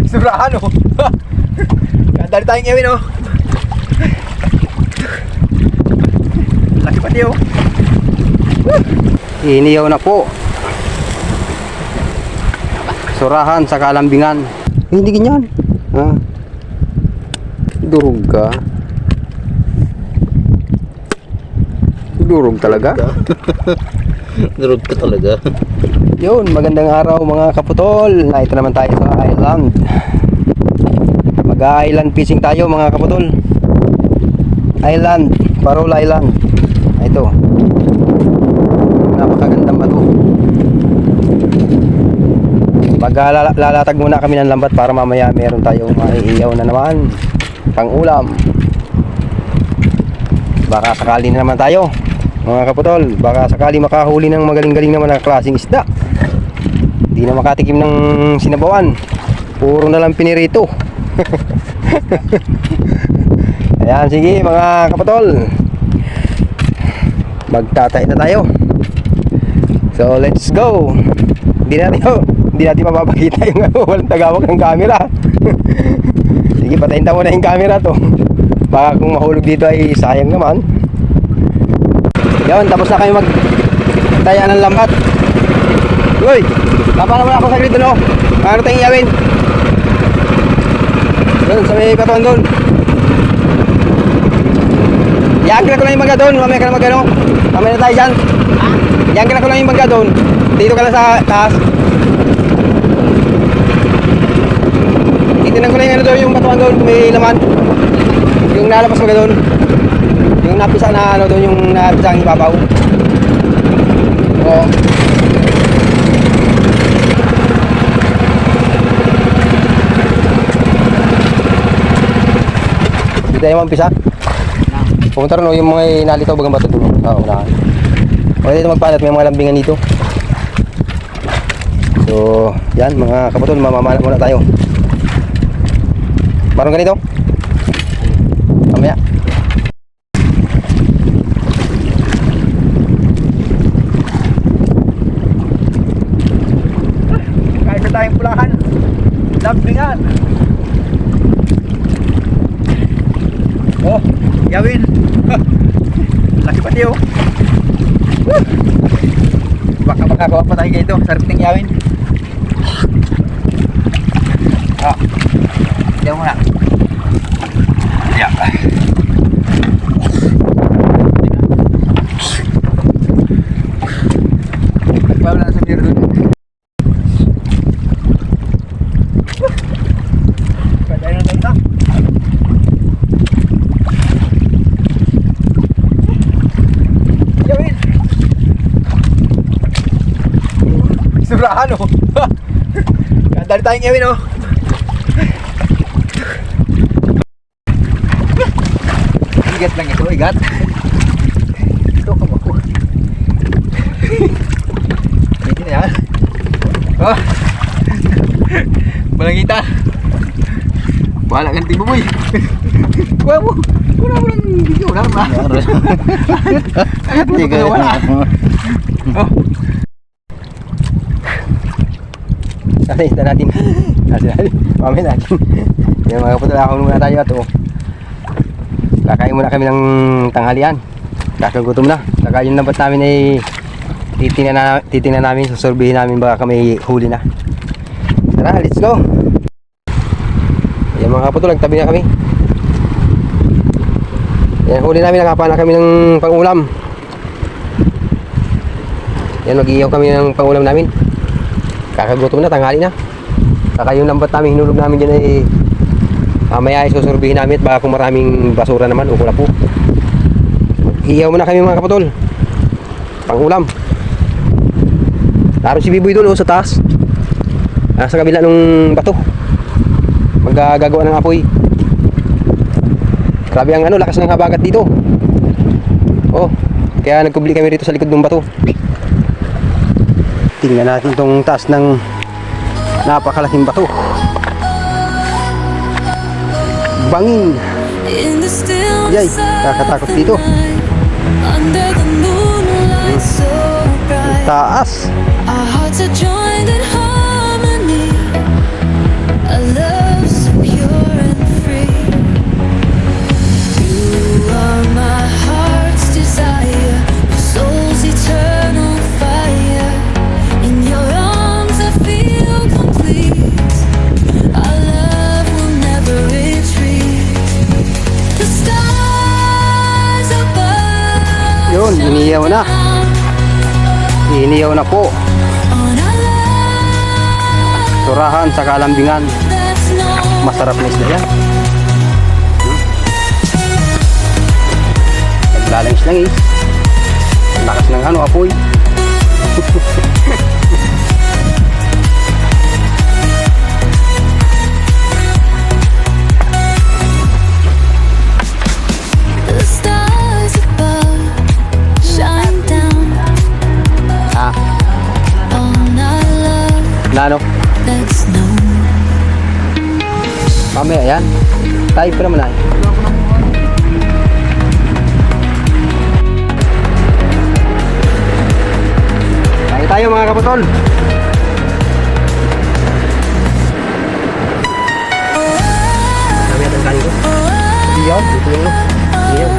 Sobrahan oh. Kadali tayong ewin oh. Laki pati oh. Iniyaw na po. Surahan sa kalambingan. Hindi ganyan. Ha? Durog ka. Durog talaga. Durog ka talaga. Yun, magandang araw mga kaputol. Naito naman tayo sa island. Mag-island fishing tayo mga kaputol. Island, Parol Island. Ito. Napakagandang bato. Lalatag muna kami ng lambat para mamaya meron tayong maiiyaw na naman pang ulam. Baka sakali na naman tayo mga kaputol, baka sakali makahuli ng magaling-galing naman na klaseng isda. Hindi na makatikim ng sinabawan, puro na lang pinirito. Ayan, sige mga kaputol, magtatay na tayo. So let's go. Hindi natin mapapakita yung walang tagawag ng camera. Sige, patayin mo na yung camera to. Baka kung mahulog dito ay sayang naman. Yun, tapos na kayo magtaya ng lambat. Uy, tapa naman ako saglit doon oh. Paano tayong iyawin? Doon, sa may batuan doon. Iangkira ko lang yung mangga doon. Mamaya ka na magano. Mamaya na tayo dyan. Iangkira ko lang yung mangga doon. Dito ka lang sa taas. Titinan ko lang yung ano doon, yung batuan doon, may laman. Yung nalabas mga doon. Yung napisa na ano doon, yung napisa ang ibabaw. Oo. Dito tayo mampisa. Pumunta rin yung mga nalitaw bagang bato doon. Oo, na. O dito magpalat, may mga lambingan dito. So, yan mga kapatol, mamamana muna tayo. Marunong ganito? Mamaya. Kahit na tayong pulahan, lambingan. Oh, yawin. Laki pati oh. Baka makagawa pa tayo ganito. Sarap ng yawin. Ah, diyan muna. Yeah. Wala na sa mirror doon. Kaya na tayo. Yawin. Sobrahan oh. Kadali tayong yawin oh. Igat lang ito, igat. Ito ka mo. Hindi na yan. Oh. Balangita. Wala kang tibuboy. Kuha mo. Wala mo ng video. Wala mo na. Agad mo ito wala. Oh. Sana ito natin. Mamay natin. Yung mga kapatulakong muna tayo ito. Kakain muna kami ng tanghalian. Kakagutom na. Saka yung lambat namin ay titingnan namin, susurbihin namin baka kami huli na. Tara, let's go. Ayan mga kapatol, nagtabi na kami. Ayan, huli namin, nakapa na kami ng pangulam. Ayan, mag-iihaw kami ng pangulam namin. Kakagutom na, tanghali na. Saka yung lambat namin, hinulog namin dyan ay mamaya ay susurbihin namin at baka kung maraming basura naman o kula po. Iyaw muna kami mga kapatol. Pangulam. Naroon si Biboy doon sa taas. Sa kabila ng bato. Maggagawa ng apoy. Grabe ang lakas ng habagat dito. Oh, kaya nagkubli kami rito sa likod ng bato. Tingnan natin tong taas ng napakalaking bato. Bangin. Yay, kakatakot dito. Taas. Iniyaw na po. On a love Surahan sa kalambingan. that's known. Masarap na isda yan. Naglalangis-langis. Ang lakas ng ano, apoy. The stars above shine down Ah, on our love na ano? that's known. Mamaya yan. Tayo pa naman ay. Tayo mga kaputol. Kami at ang kanin ko. Iyaw, dito yung Iyaw.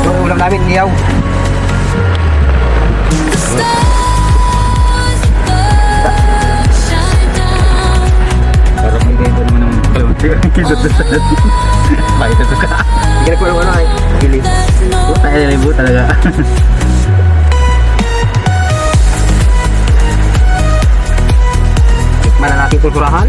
yung ulam namin, iyaw. The stars above shine down Parang may ganito naman ng kalawang pinot. Bakit ito ka? Hindi ka nagkulang ano ay. Gilis. that's known. Puta, libo talaga. Tikman na natin itong surahan.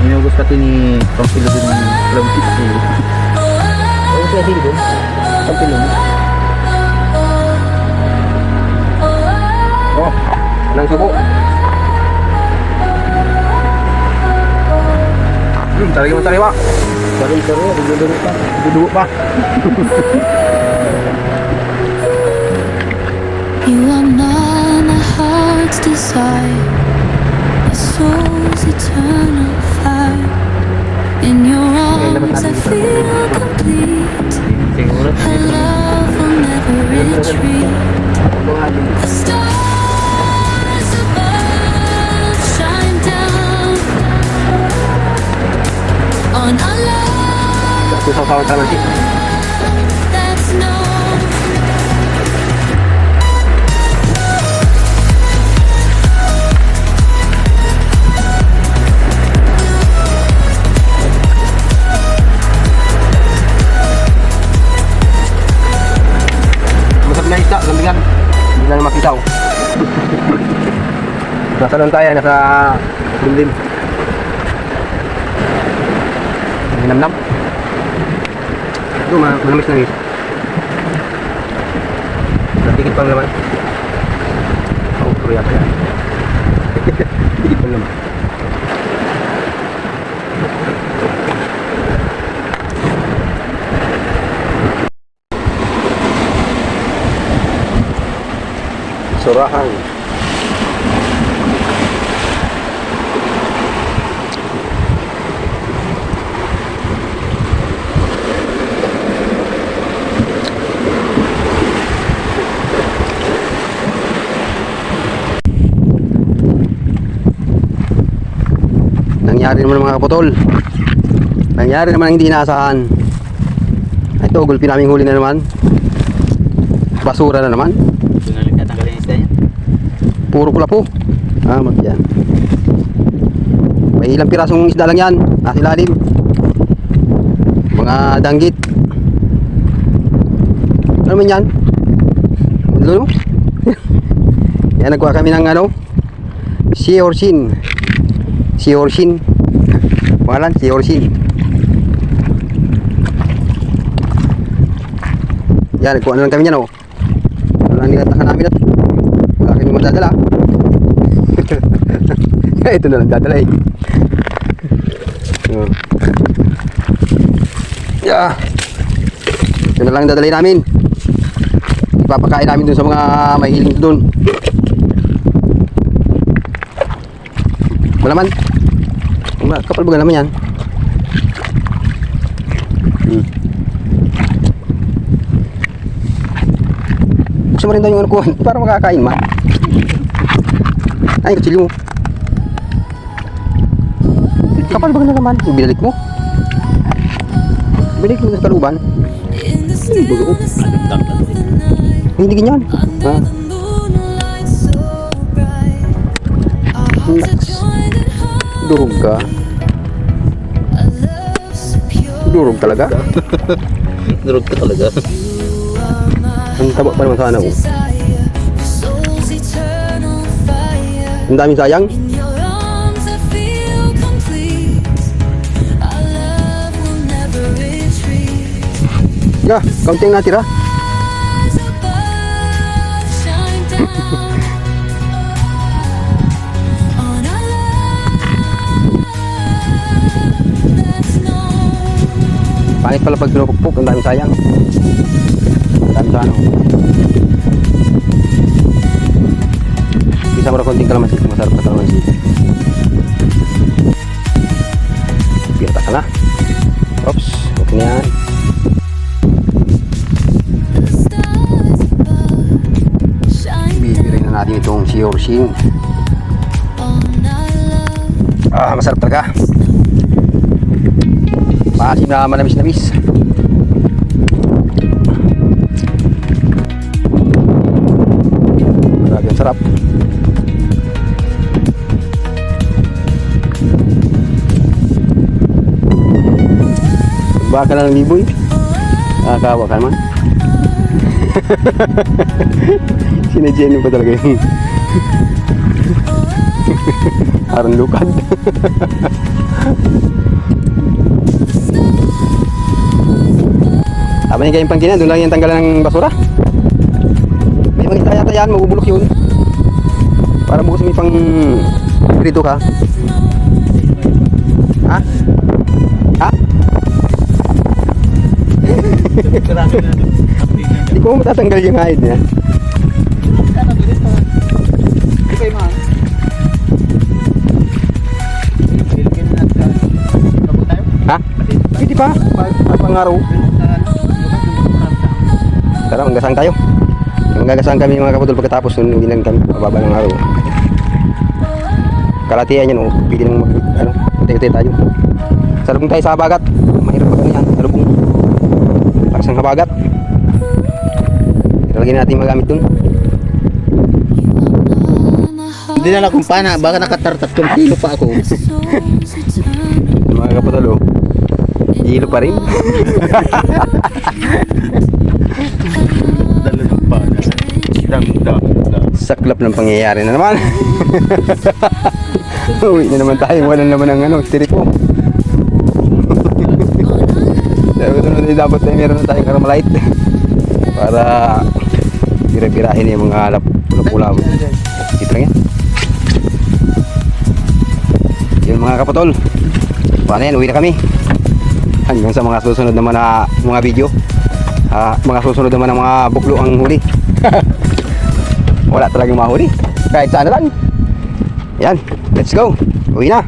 Inugos pati ni Pampilo din ng kalawang pinot. Ano siya sili doon? Ang pilong. Oh, nang subo. Talagang sariwa. Sariwa, dudugo pa. Dudugo pa. You are not my heart's desire, my soul's eternal fire. In your arms I feel complete. Siguro. Our love will never retreat. The stars above shine down on our love Susaw-sawan tayo si. that's known. Masarap na isda, lambingan. Hindi na makitaw. Nasa doon tayo, nasa limlim. Hinamnam. Ito, manamis-namis. Dikit pang laman. Oh, kuya pa yan. Dikit pang laman. Surahan. Nangyari naman mga kaputol. Nangyari naman ang hindi inaasahan. Ito, gulpi naming huli na naman. Basura na naman. Ito na lang tatanggalin yung isda niya. Puro pula po. Yan. May ilang pirasong isda lang yan. Nasa ilalim. Mga danggit. Ano naman yan? Ano? Yan, nagkuha kami ng ano? Sea Orsin. Pangalan, Sea Orsin. Yan, nagkuha na lang kami yan, oh. Wala ang nilatakan namin at wala kami magdadala. Ito na lang dadala eh. Yeah. Ito na lang dadalhin namin. Ipapakain namin dun sa mga mahiling dun. Malaman. Kapal baga naman yan. Gusto mo rin daw yung ano ko para makakain man. Ay, kutsilyo mo. Kapal baga na naman. Binalik mo. Binalik mo sa kaluban. In the stillness of the night, Hindi ganyan. under Ha? the moonlight, so to join at heart. Durog ka. A love so pure. Durog talaga. Durog ka talaga. You are my Ang taba pa naman sana. Oh. desire. Soul's eternal fire. Ang daming sayang. In your arms I feel complete. Our love will never retreat. Ya, kaunting natira. Eyes above shine down on our love that's known. Pangit pala pag pinupukpok. Ang daming sayang. Ang daming sana. Bisa mo na konting kalamansi. Masarap na kalamansi. Pinta ka na. Oops. Okay na yan. The stars above shine Bibirin na natin itong Siorsing. on our love. Masarap talaga. Maasim na manamis-namis. Grabe ang sarap. Baka na ng liboy. Nakakawa ka naman. Sinadyan pa talaga yun. Parang lukad. Tama niya kayong pangkinan, doon lang yung tanggalan ng basura. May mga yata yan, mabubulok yun. Para bukas may pang prito ka. Ha? Ha? Hindi ko matatanggal yung hide niya. Ha? Pwede pa, pangaraw. Tara, manggasang tayo. Manggagasang kami mga kapatol pagkatapos nun, hindi lang kami mababa ng araw. Kalatian yan, pwede nang patay-patay tayo. Salubong tayo sa habagat. Mahirap pa ganyan, salubong. Lakas ng habagat. Ilalagay natin magamit dun. Hindi na lang kung paana, baka nakatartat kung kilo pa ako. Soul's eternal. Mga kapatol, hilo pa rin. Dalawang paana. Dang. Saklap ng pangyayari na naman. Uwi na naman tayo. Wala naman ang styrofoam. Dapat tayo meron na tayong Armalite para pira-pirahin yung mga pula-pula. Ito lang yan. Yun mga kapatol. Paano yan? Uwi na kami. Hanggang sa mga susunod naman na mga video. Mga susunod naman ng mga buklo ang huli. Wala talagang mahuli. Kahit saan na lang. Yan. Let's go. Uwi na.